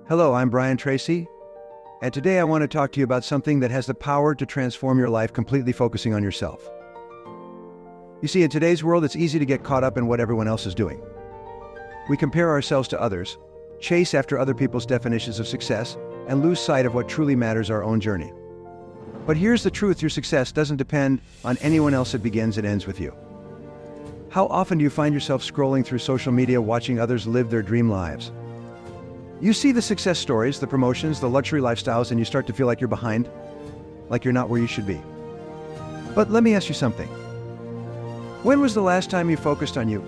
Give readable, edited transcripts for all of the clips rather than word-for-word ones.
Hello, I'm Brian Tracy, and today I want to talk to you about something that has the power to transform your life, completely focusing on yourself. You see, in today's world, it's easy to get caught up in what everyone else is doing. We compare ourselves to others, chase after other people's definitions of success, and lose sight of what truly matters, our own journey. But here's the truth: your success doesn't depend on anyone else. It begins and ends with you. How often do you find yourself scrolling through social media, watching others live their dream lives? You see the success stories, the promotions, the luxury lifestyles, and you start to feel like you're behind, like you're not where you should be. But let me ask you something. When was the last time you focused on you?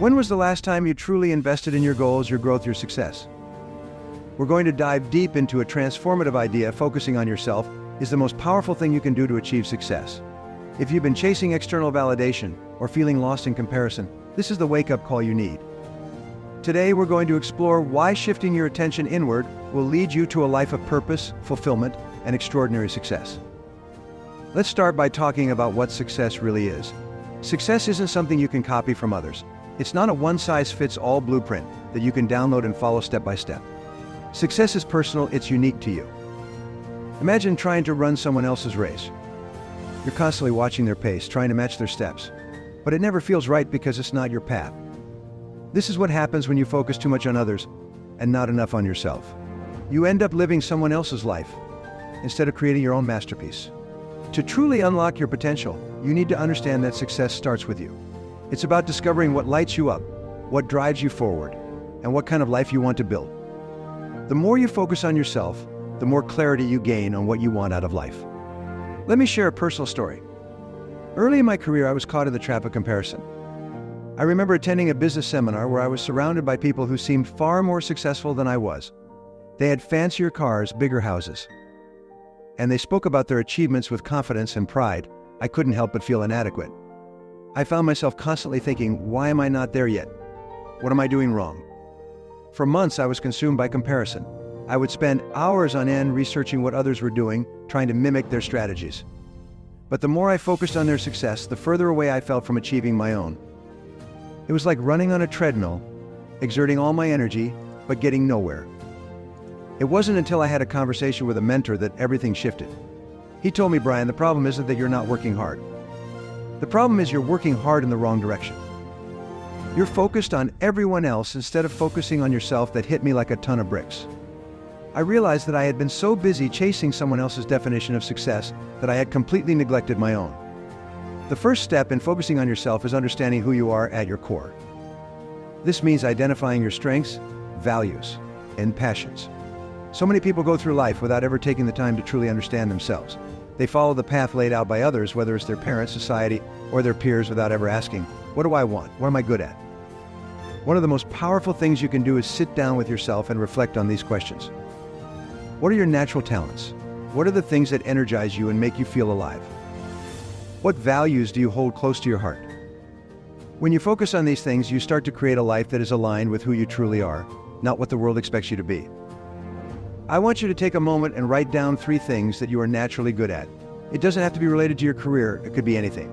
When was the last time you truly invested in your goals, your growth, your success? We're going to dive deep into a transformative idea. Focusing on yourself is the most powerful thing you can do to achieve success. If you've been chasing external validation or feeling lost in comparison, this is the wake-up call you need. Today, we're going to explore why shifting your attention inward will lead you to a life of purpose, fulfillment, and extraordinary success. Let's start by talking about what success really is. Success isn't something you can copy from others. It's not a one-size-fits-all blueprint that you can download and follow step by step. Success is personal, it's unique to you. Imagine trying to run someone else's race. You're constantly watching their pace, trying to match their steps, but it never feels right because it's not your path. This is what happens when you focus too much on others and not enough on yourself. You end up living someone else's life instead of creating your own masterpiece. To truly unlock your potential, you need to understand that success starts with you. It's about discovering what lights you up, what drives you forward, and what kind of life you want to build. The more you focus on yourself, the more clarity you gain on what you want out of life. Let me share a personal story. Early in my career, I was caught in the trap of comparison. I remember attending a business seminar where I was surrounded by people who seemed far more successful than I was. They had fancier cars, bigger houses, and they spoke about their achievements with confidence and pride. I couldn't help but feel inadequate. I found myself constantly thinking, why am I not there yet? What am I doing wrong? For months, I was consumed by comparison. I would spend hours on end researching what others were doing, trying to mimic their strategies. But the more I focused on their success, the further away I felt from achieving my own. It was like running on a treadmill, exerting all my energy, but getting nowhere. It wasn't until I had a conversation with a mentor that everything shifted. He told me, Brian, the problem isn't that you're not working hard. The problem is you're working hard in the wrong direction. You're focused on everyone else instead of focusing on yourself. That hit me like a ton of bricks. I realized that I had been so busy chasing someone else's definition of success that I had completely neglected my own. The first step in focusing on yourself is understanding who you are at your core. This means identifying your strengths, values, and passions. So many people go through life without ever taking the time to truly understand themselves. They follow the path laid out by others, whether it's their parents, society, or their peers, without ever asking, what do I want? What am I good at? One of the most powerful things you can do is sit down with yourself and reflect on these questions. What are your natural talents? What are the things that energize you and make you feel alive? What values do you hold close to your heart? When you focus on these things, you start to create a life that is aligned with who you truly are, not what the world expects you to be. I want you to take a moment and write down 3 things that you are naturally good at. It doesn't have to be related to your career, it could be anything.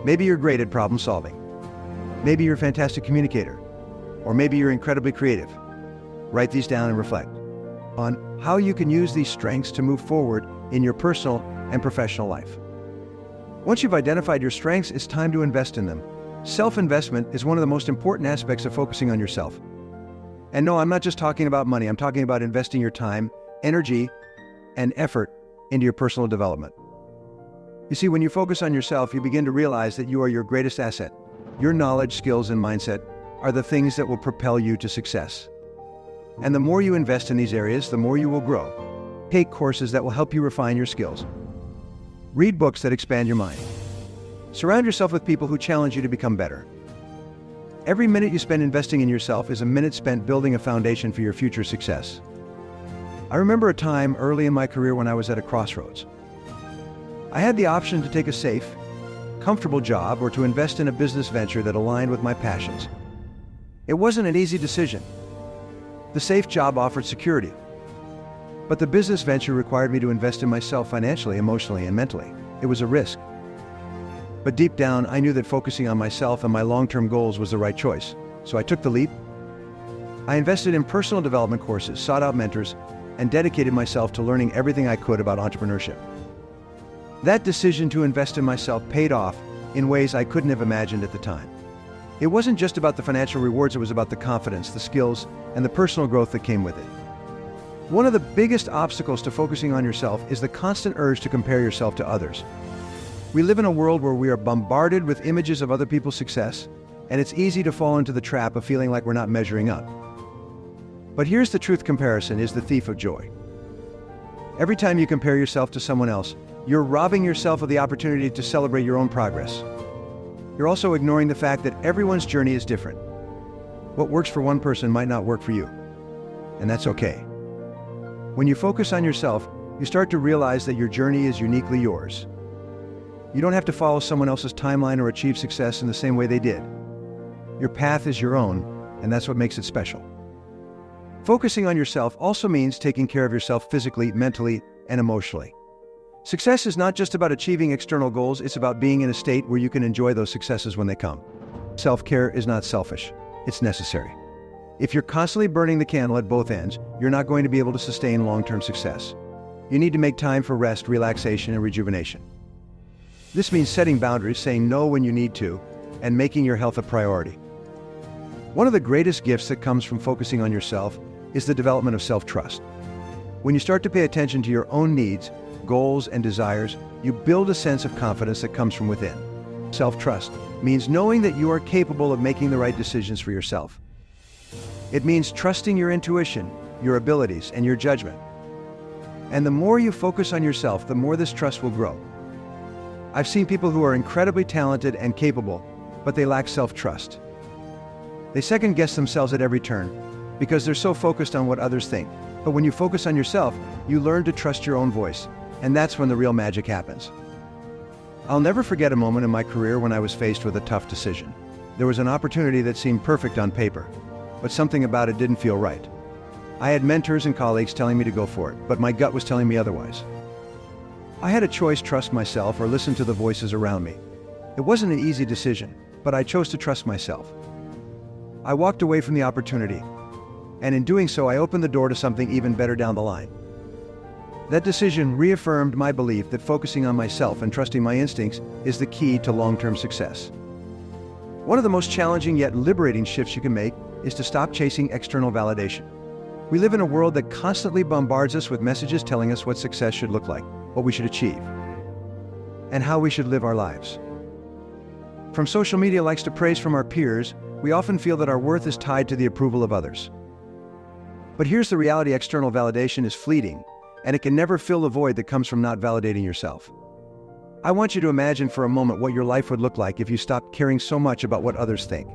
Maybe you're great at problem solving. Maybe you're a fantastic communicator. Or maybe you're incredibly creative. Write these down and reflect on how you can use these strengths to move forward in your personal and professional life. Once you've identified your strengths, it's time to invest in them. Self-investment is one of the most important aspects of focusing on yourself. And no, I'm not just talking about money. I'm talking about investing your time, energy, and effort into your personal development. You see, when you focus on yourself, you begin to realize that you are your greatest asset. Your knowledge, skills, and mindset are the things that will propel you to success. And the more you invest in these areas, the more you will grow. Take courses that will help you refine your skills. Read books that expand your mind. Surround yourself with people who challenge you to become better. Every minute you spend investing in yourself is a minute spent building a foundation for your future success. I remember a time early in my career when I was at a crossroads. I had the option to take a safe, comfortable job or to invest in a business venture that aligned with my passions. It wasn't an easy decision. The safe job offered security, but the business venture required me to invest in myself financially, emotionally, and mentally. It was a risk. But deep down, I knew that focusing on myself and my long-term goals was the right choice. So I took the leap. I invested in personal development courses, sought out mentors, and dedicated myself to learning everything I could about entrepreneurship. That decision to invest in myself paid off in ways I couldn't have imagined at the time. It wasn't just about the financial rewards, it was about the confidence, the skills, and the personal growth that came with it. One of the biggest obstacles to focusing on yourself is the constant urge to compare yourself to others. We live in a world where we are bombarded with images of other people's success, and it's easy to fall into the trap of feeling like we're not measuring up. But here's the truth: comparison is the thief of joy. Every time you compare yourself to someone else, you're robbing yourself of the opportunity to celebrate your own progress. You're also ignoring the fact that everyone's journey is different. What works for one person might not work for you, and that's okay. When you focus on yourself, you start to realize that your journey is uniquely yours. You don't have to follow someone else's timeline or achieve success in the same way they did. Your path is your own, and that's what makes it special. Focusing on yourself also means taking care of yourself physically, mentally, and emotionally. Success is not just about achieving external goals, it's about being in a state where you can enjoy those successes when they come. Self-care is not selfish, it's necessary. If you're constantly burning the candle at both ends, you're not going to be able to sustain long-term success. You need to make time for rest, relaxation, and rejuvenation. This means setting boundaries, saying no when you need to, and making your health a priority. One of the greatest gifts that comes from focusing on yourself is the development of self-trust. When you start to pay attention to your own needs, goals, and desires, you build a sense of confidence that comes from within. Self-trust means knowing that you are capable of making the right decisions for yourself. It means trusting your intuition, your abilities, and your judgment. And the more you focus on yourself, the more this trust will grow. I've seen people who are incredibly talented and capable, but they lack self-trust. They second-guess themselves at every turn because they're so focused on what others think. But when you focus on yourself, you learn to trust your own voice, and that's when the real magic happens. I'll never forget a moment in my career when I was faced with a tough decision. There was an opportunity that seemed perfect on paper, but something about it didn't feel right. I had mentors and colleagues telling me to go for it, but my gut was telling me otherwise. I had a choice: trust myself or listen to the voices around me. It wasn't an easy decision, but I chose to trust myself. I walked away from the opportunity, and in doing so, I opened the door to something even better down the line. That decision reaffirmed my belief that focusing on myself and trusting my instincts is the key to long-term success. One of the most challenging yet liberating shifts you can make is to stop chasing external validation. We live in a world that constantly bombards us with messages telling us what success should look like, what we should achieve, and how we should live our lives. From social media likes to praise from our peers, we often feel that our worth is tied to the approval of others. But here's the reality: external validation is fleeting, and it can never fill the void that comes from not validating yourself. I want you to imagine for a moment what your life would look like if you stopped caring so much about what others think.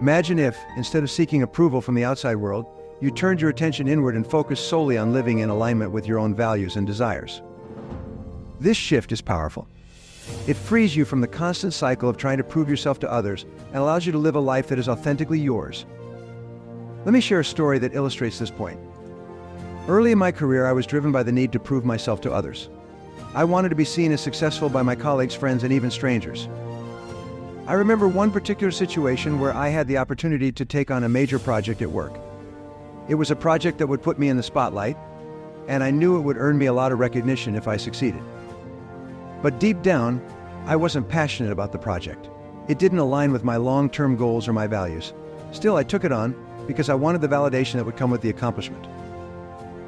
Imagine if, instead of seeking approval from the outside world, you turned your attention inward and focused solely on living in alignment with your own values and desires. This shift is powerful. It frees you from the constant cycle of trying to prove yourself to others and allows you to live a life that is authentically yours. Let me share a story that illustrates this point. Early in my career, I was driven by the need to prove myself to others. I wanted to be seen as successful by my colleagues, friends, and even strangers. I remember one particular situation where I had the opportunity to take on a major project at work. It was a project that would put me in the spotlight, and I knew it would earn me a lot of recognition if I succeeded. But deep down, I wasn't passionate about the project. It didn't align with my long-term goals or my values. Still, I took it on because I wanted the validation that would come with the accomplishment.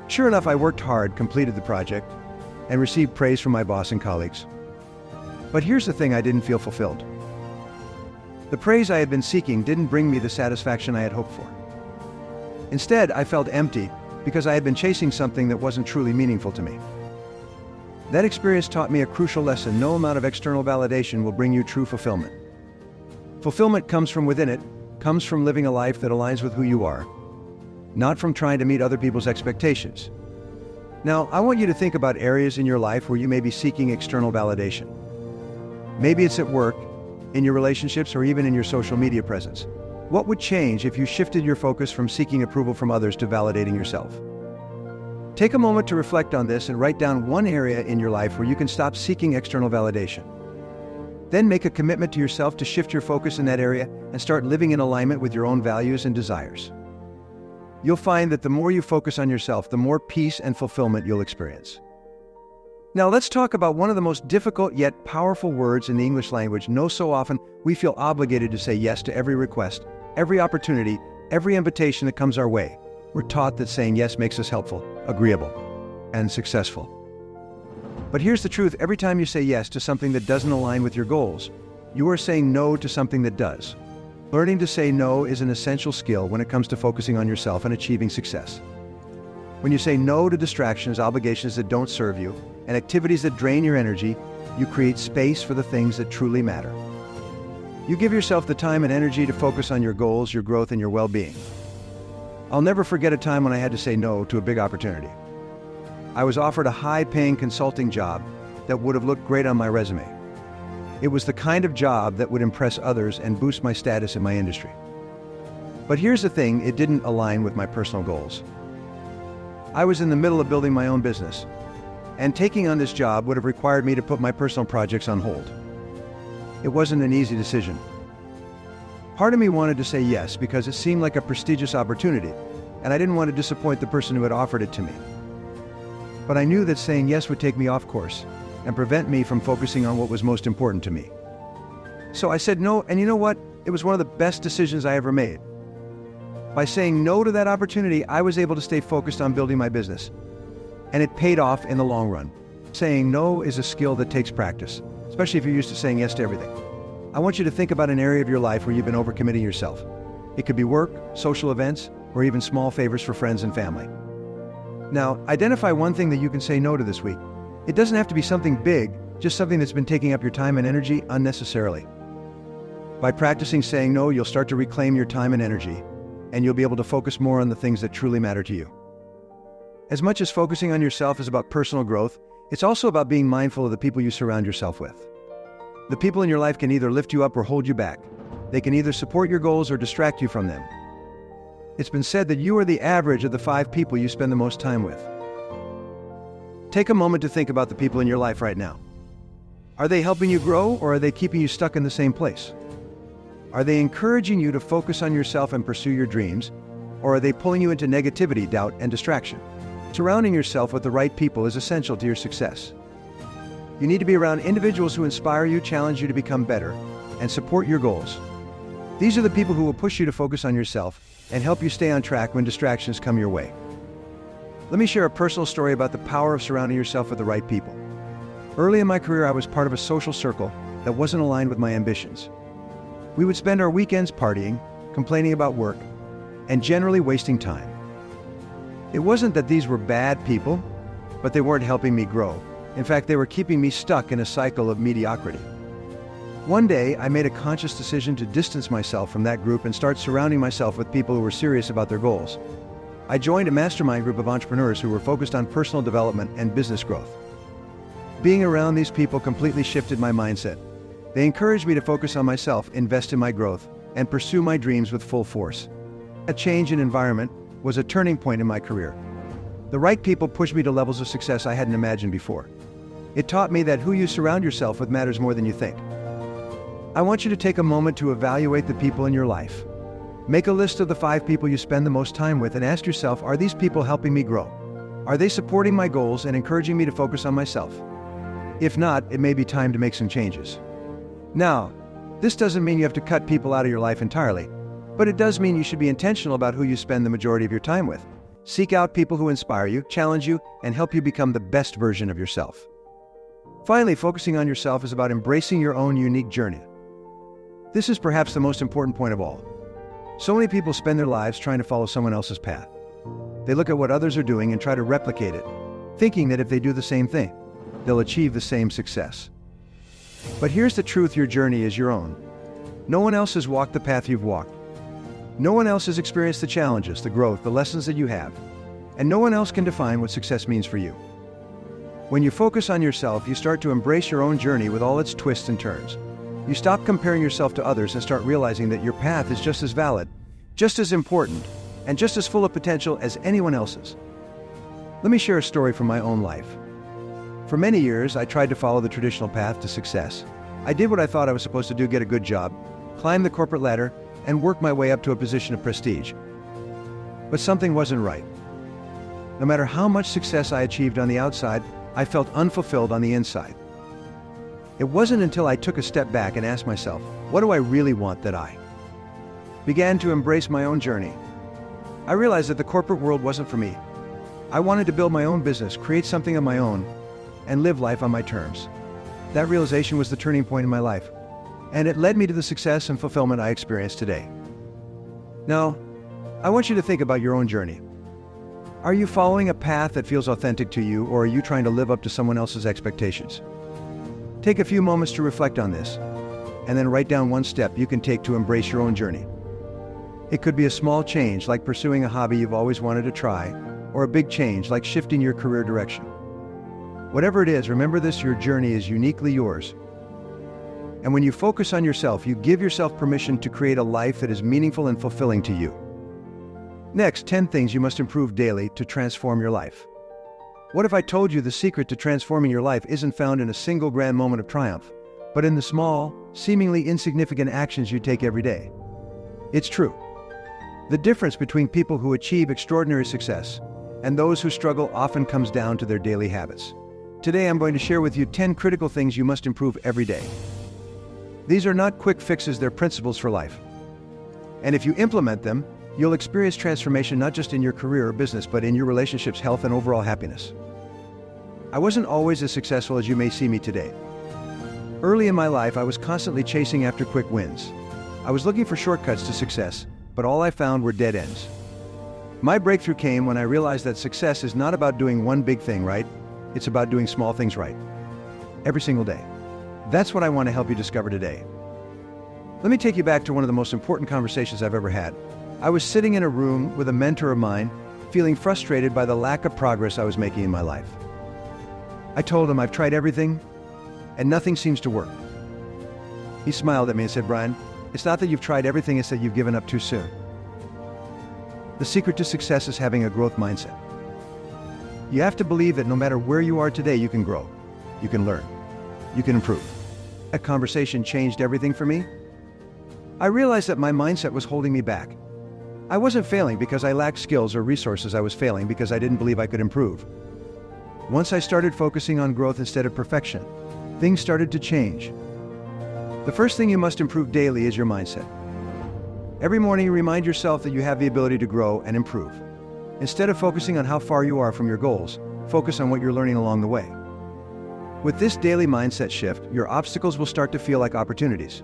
Sure enough, I worked hard, completed the project, and received praise from my boss and colleagues. But here's the thing: I didn't feel fulfilled. The praise I had been seeking didn't bring me the satisfaction I had hoped for. Instead, I felt empty because I had been chasing something that wasn't truly meaningful to me. That experience taught me a crucial lesson: no amount of external validation will bring you true fulfillment. Fulfillment comes from within. It comes from living a life that aligns with who you are, not from trying to meet other people's expectations. Now, I want you to think about areas in your life where you may be seeking external validation. Maybe it's at work, in your relationships, or even in your social media presence. What would change if you shifted your focus from seeking approval from others to validating yourself? Take a moment to reflect on this and write down one area in your life where you can stop seeking external validation. Then make a commitment to yourself to shift your focus in that area and start living in alignment with your own values and desires. You'll find that the more you focus on yourself, the more peace and fulfillment you'll experience. Now let's talk about one of the most difficult yet powerful words in the English language. So often we feel obligated to say yes to every request, every opportunity, every invitation that comes our way. We're taught that saying yes makes us helpful, agreeable, and successful. But here's the truth: every time you say yes to something that doesn't align with your goals, you are saying no to something that does. Learning to say no is an essential skill when it comes to focusing on yourself and achieving success. When you say no to distractions, obligations that don't serve you, and activities that drain your energy, you create space for the things that truly matter. You give yourself the time and energy to focus on your goals, your growth, and your well-being. I'll never forget a time when I had to say no to a big opportunity. I was offered a high-paying consulting job that would have looked great on my resume. It was the kind of job that would impress others and boost my status in my industry. But here's the thing: it didn't align with my personal goals. I was in the middle of building my own business, and taking on this job would have required me to put my personal projects on hold. It wasn't an easy decision. Part of me wanted to say yes because it seemed like a prestigious opportunity, and I didn't want to disappoint the person who had offered it to me. But I knew that saying yes would take me off course and prevent me from focusing on what was most important to me. So I said no, and you know what? It was one of the best decisions I ever made. By saying no to that opportunity, I was able to stay focused on building my business, and it paid off in the long run. Saying no is a skill that takes practice, especially if you're used to saying yes to everything. I want you to think about an area of your life where you've been overcommitting yourself. It could be work, social events, or even small favors for friends and family. Now, identify one thing that you can say no to this week. It doesn't have to be something big, just something that's been taking up your time and energy unnecessarily. By practicing saying no, you'll start to reclaim your time and energy, and you'll be able to focus more on the things that truly matter to you. As much as focusing on yourself is about personal growth, it's also about being mindful of the people you surround yourself with. The people in your life can either lift you up or hold you back. They can either support your goals or distract you from them. It's been said that you are the average of the 5 people you spend the most time with. Take a moment to think about the people in your life right now. Are they helping you grow, or are they keeping you stuck in the same place? Are they encouraging you to focus on yourself and pursue your dreams, or are they pulling you into negativity, doubt, and distraction? Surrounding yourself with the right people is essential to your success. You need to be around individuals who inspire you, challenge you to become better, and support your goals. These are the people who will push you to focus on yourself and help you stay on track when distractions come your way. Let me share a personal story about the power of surrounding yourself with the right people. Early in my career, I was part of a social circle that wasn't aligned with my ambitions. We would spend our weekends partying, complaining about work, and generally wasting time. It wasn't that these were bad people, but they weren't helping me grow. In fact, they were keeping me stuck in a cycle of mediocrity. One day, I made a conscious decision to distance myself from that group and start surrounding myself with people who were serious about their goals. I joined a mastermind group of entrepreneurs who were focused on personal development and business growth. Being around these people completely shifted my mindset. They encouraged me to focus on myself, invest in my growth, and pursue my dreams with full force. A change in environment was a turning point in my career. The right people pushed me to levels of success I hadn't imagined before. It taught me that who you surround yourself with matters more than you think. I want you to take a moment to evaluate the people in your life. Make a list of the 5 people you spend the most time with and ask yourself, are these people helping me grow? Are they supporting my goals and encouraging me to focus on myself? If not, it may be time to make some changes. Now, this doesn't mean you have to cut people out of your life entirely, but it does mean you should be intentional about who you spend the majority of your time with. Seek out people who inspire you, challenge you, and help you become the best version of yourself. Finally, focusing on yourself is about embracing your own unique journey. This is perhaps the most important point of all. So many people spend their lives trying to follow someone else's path. They look at what others are doing and try to replicate it, thinking that if they do the same thing, they'll achieve the same success. But here's the truth: your journey is your own. No one else has walked the path you've walked. No one else has experienced the challenges, the growth, the lessons that you have. And no one else can define what success means for you. When you focus on yourself, you start to embrace your own journey with all its twists and turns. You stop comparing yourself to others and start realizing that your path is just as valid, just as important, and just as full of potential as anyone else's. Let me share a story from my own life. For many years, I tried to follow the traditional path to success. I did what I thought I was supposed to do: get a good job, climb the corporate ladder, and work my way up to a position of prestige. but something wasn't right. No matter how much success I achieved on the outside, I felt unfulfilled on the inside. It wasn't until I took a step back and asked myself, what do I really want, that I began to embrace my own journey. I realized that the corporate world wasn't for me. I wanted to build my own business, create something of my own, and live life on my terms. That realization was the turning point in my life, and it led me to the success and fulfillment I experience today. Now, I want you to think about your own journey. Are you following a path that feels authentic to you, or are you trying to live up to someone else's expectations? Take a few moments to reflect on this, and then write down one step you can take to embrace your own journey. It could be a small change, like pursuing a hobby you've always wanted to try, or a big change, like shifting your career direction. Whatever it is, remember this: your journey is uniquely yours. And when you focus on yourself, you give yourself permission to create a life that is meaningful and fulfilling to you. Next, 10 things you must improve daily to transform your life. What if I told you the secret to transforming your life isn't found in a single grand moment of triumph, but in the small, seemingly insignificant actions you take every day? It's true. The difference between people who achieve extraordinary success and those who struggle often comes down to their daily habits. Today I'm going to share with you 10 critical things you must improve every day. These are not quick fixes, they're principles for life. And if you implement them, you'll experience transformation not just in your career or business, but in your relationships, health, and overall happiness. I wasn't always as successful as you may see me today. Early in my life, I was constantly chasing after quick wins. I was looking for shortcuts to success, but all I found were dead ends. My breakthrough came when I realized that success is not about doing one big thing right, it's about doing small things right. Every single day. That's what I want to help you discover today. Let me take you back to one of the most important conversations I've ever had. I was sitting in a room with a mentor of mine, feeling frustrated by the lack of progress I was making in my life. I told him I've tried everything, and nothing seems to work. He smiled at me and said, "Brian, it's not that you've tried everything, it's that you've given up too soon." The secret to success is having a growth mindset. You have to believe that no matter where you are today, you can grow, you can learn, you can improve. That conversation changed everything for me. I realized that my mindset was holding me back. I wasn't failing because I lacked skills or resources. I was failing because I didn't believe I could improve. Once I started focusing on growth instead of perfection, things started to change. The first thing you must improve daily is your mindset. Every morning, remind yourself that you have the ability to grow and improve. Instead of focusing on how far you are from your goals, focus on what you're learning along the way. With this daily mindset shift, your obstacles will start to feel like opportunities.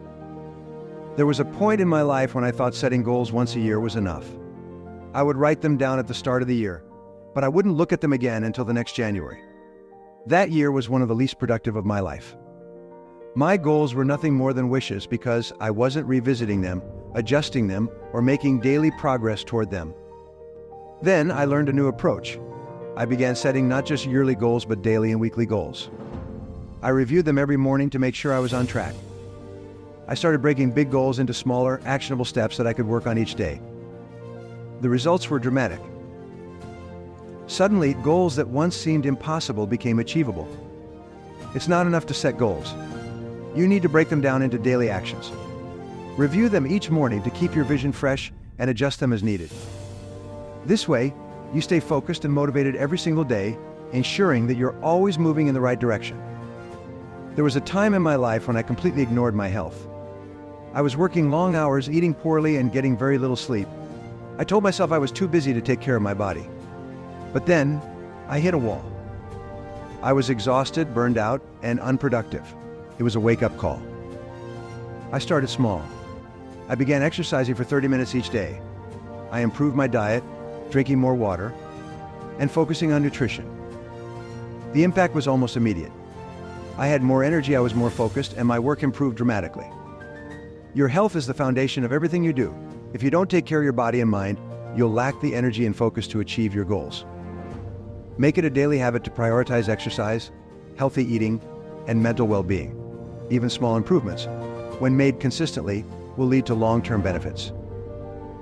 There was a point in my life when I thought setting goals once a year was enough. I would write them down at the start of the year, but I wouldn't look at them again until the next January. That year was one of the least productive of my life. My goals were nothing more than wishes because I wasn't revisiting them, adjusting them, or making daily progress toward them. Then I learned a new approach. I began setting not just yearly goals, but daily and weekly goals. I reviewed them every morning to make sure I was on track. I started breaking big goals into smaller, actionable steps that I could work on each day. The results were dramatic. Suddenly, goals that once seemed impossible became achievable. It's not enough to set goals. You need to break them down into daily actions. Review them each morning to keep your vision fresh and adjust them as needed. This way, you stay focused and motivated every single day, ensuring that you're always moving in the right direction. There was a time in my life when I completely ignored my health. I was working long hours, eating poorly, and getting very little sleep. I told myself I was too busy to take care of my body. But then, I hit a wall. I was exhausted, burned out, and unproductive. It was a wake-up call. I started small. I began exercising for 30 minutes each day. I improved my diet, drinking more water, and focusing on nutrition. The impact was almost immediate. I had more energy, I was more focused, and my work improved dramatically. Your health is the foundation of everything you do. If you don't take care of your body and mind, you'll lack the energy and focus to achieve your goals. Make it a daily habit to prioritize exercise, healthy eating, and mental well-being. Even small improvements, when made consistently, will lead to long-term benefits.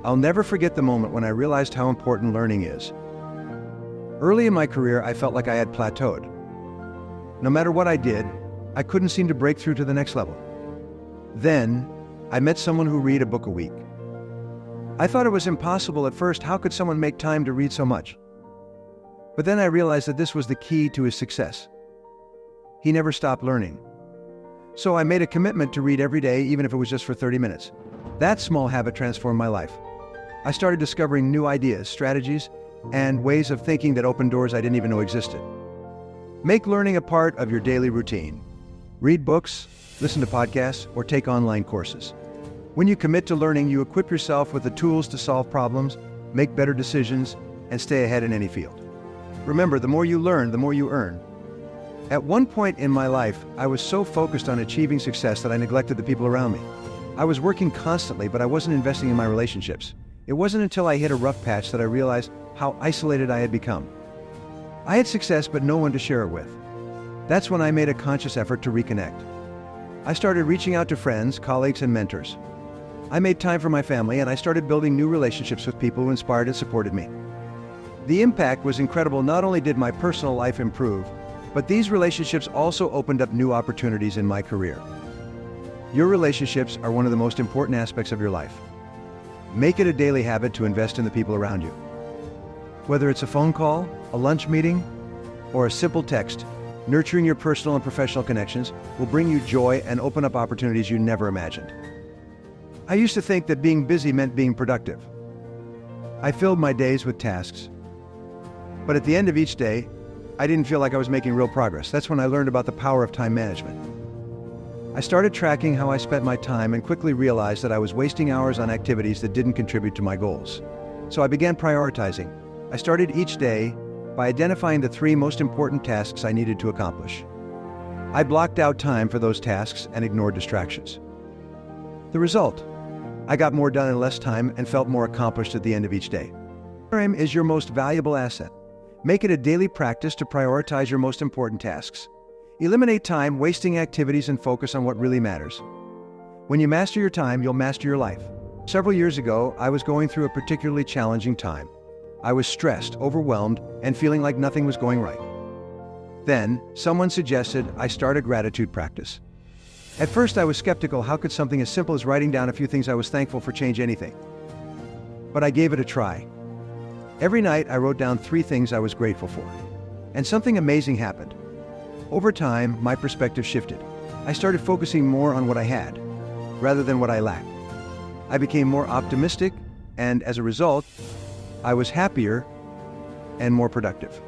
I'll never forget the moment when I realized how important learning is. Early in my career, I felt like I had plateaued. No matter what I did, I couldn't seem to break through to the next level. Then, I met someone who read a book a week. I thought it was impossible at first. How could someone make time to read so much? But then I realized that this was the key to his success. He never stopped learning. So I made a commitment to read every day, even if it was just for 30 minutes. That small habit transformed my life. I started discovering new ideas, strategies, and ways of thinking that opened doors I didn't even know existed. Make learning a part of your daily routine. Read books, listen to podcasts, or take online courses. When you commit to learning, you equip yourself with the tools to solve problems, make better decisions, and stay ahead in any field. Remember, the more you learn, the more you earn. At one point in my life, I was so focused on achieving success that I neglected the people around me. I was working constantly, but I wasn't investing in my relationships. It wasn't until I hit a rough patch that I realized how isolated I had become. I had success, but no one to share it with. That's when I made a conscious effort to reconnect. I started reaching out to friends, colleagues, and mentors. I made time for my family, and I started building new relationships with people who inspired and supported me. The impact was incredible. Not only did my personal life improve, but these relationships also opened up new opportunities in my career. Your relationships are one of the most important aspects of your life. Make it a daily habit to invest in the people around you. Whether it's a phone call, a lunch meeting, or a simple text, nurturing your personal and professional connections will bring you joy and open up opportunities you never imagined. I used to think that being busy meant being productive. I filled my days with tasks. But at the end of each day, I didn't feel like I was making real progress. That's when I learned about the power of time management. I started tracking how I spent my time and quickly realized that I was wasting hours on activities that didn't contribute to my goals. So I began prioritizing. I started each day by identifying the 3 most important tasks I needed to accomplish. I blocked out time for those tasks and ignored distractions. The result: I got more done in less time and felt more accomplished at the end of each day. Time is your most valuable asset. Make it a daily practice to prioritize your most important tasks. Eliminate time-wasting activities and focus on what really matters. When you master your time, you'll master your life. Several years ago, I was going through a particularly challenging time. I was stressed, overwhelmed, and feeling like nothing was going right. Then, someone suggested I start a gratitude practice. At first, I was skeptical. How could something as simple as writing down a few things I was thankful for change anything? But I gave it a try. Every night, I wrote down 3 things I was grateful for. And something amazing happened. Over time, my perspective shifted. I started focusing more on what I had, rather than what I lacked. I became more optimistic, and as a result, I was happier and more productive.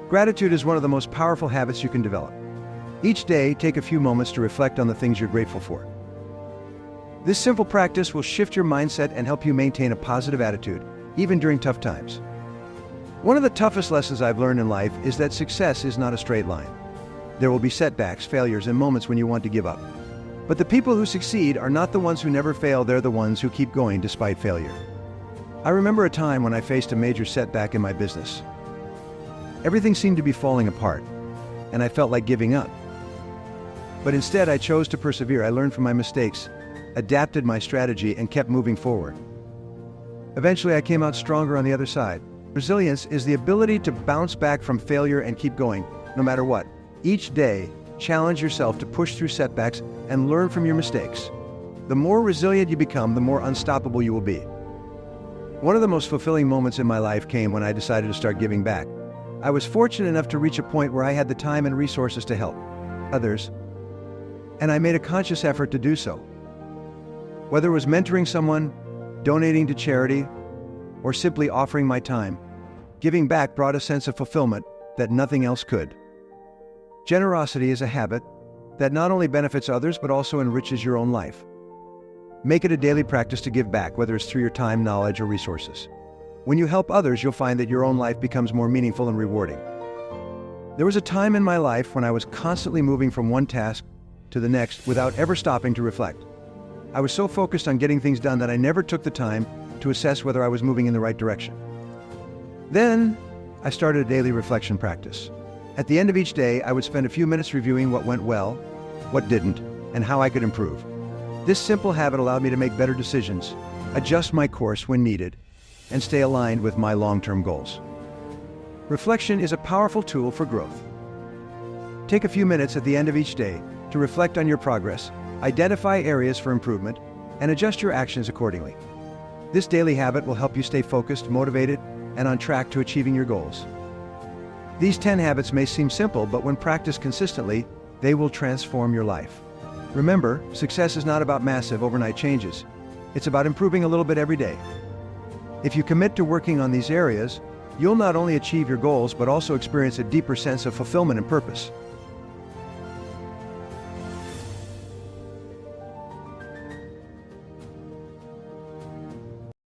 Gratitude is one of the most powerful habits you can develop. Each day, take a few moments to reflect on the things you're grateful for. This simple practice will shift your mindset and help you maintain a positive attitude, even during tough times. One of the toughest lessons I've learned in life is that success is not a straight line. There will be setbacks, failures, and moments when you want to give up. But the people who succeed are not the ones who never fail. They're the ones who keep going despite failure. I remember a time when I faced a major setback in my business. Everything seemed to be falling apart, and I felt like giving up. But instead, I chose to persevere. I learned from my mistakes, adapted my strategy, and kept moving forward. Eventually, I came out stronger on the other side. Resilience is the ability to bounce back from failure and keep going, no matter what. Each day, challenge yourself to push through setbacks and learn from your mistakes. The more resilient you become, the more unstoppable you will be. One of the most fulfilling moments in my life came when I decided to start giving back. I was fortunate enough to reach a point where I had the time and resources to help others, and I made a conscious effort to do so. Whether it was mentoring someone, donating to charity, or simply offering my time, giving back brought a sense of fulfillment that nothing else could. Generosity is a habit that not only benefits others but also enriches your own life. Make it a daily practice to give back, whether it's through your time, knowledge, or resources. When you help others, you'll find that your own life becomes more meaningful and rewarding. There was a time in my life when I was constantly moving from one task to the next without ever stopping to reflect. I was so focused on getting things done that I never took the time to assess whether I was moving in the right direction. Then, I started a daily reflection practice. At the end of each day, I would spend a few minutes reviewing what went well, what didn't, and how I could improve. This simple habit allowed me to make better decisions, adjust my course when needed, and stay aligned with my long-term goals. Reflection is a powerful tool for growth. Take a few minutes at the end of each day to reflect on your progress, identify areas for improvement, and adjust your actions accordingly. This daily habit will help you stay focused, motivated, and on track to achieving your goals. These 10 habits may seem simple, but when practiced consistently, they will transform your life. Remember, success is not about massive overnight changes. It's about improving a little bit every day. If you commit to working on these areas, you'll not only achieve your goals but also experience a deeper sense of fulfillment and purpose.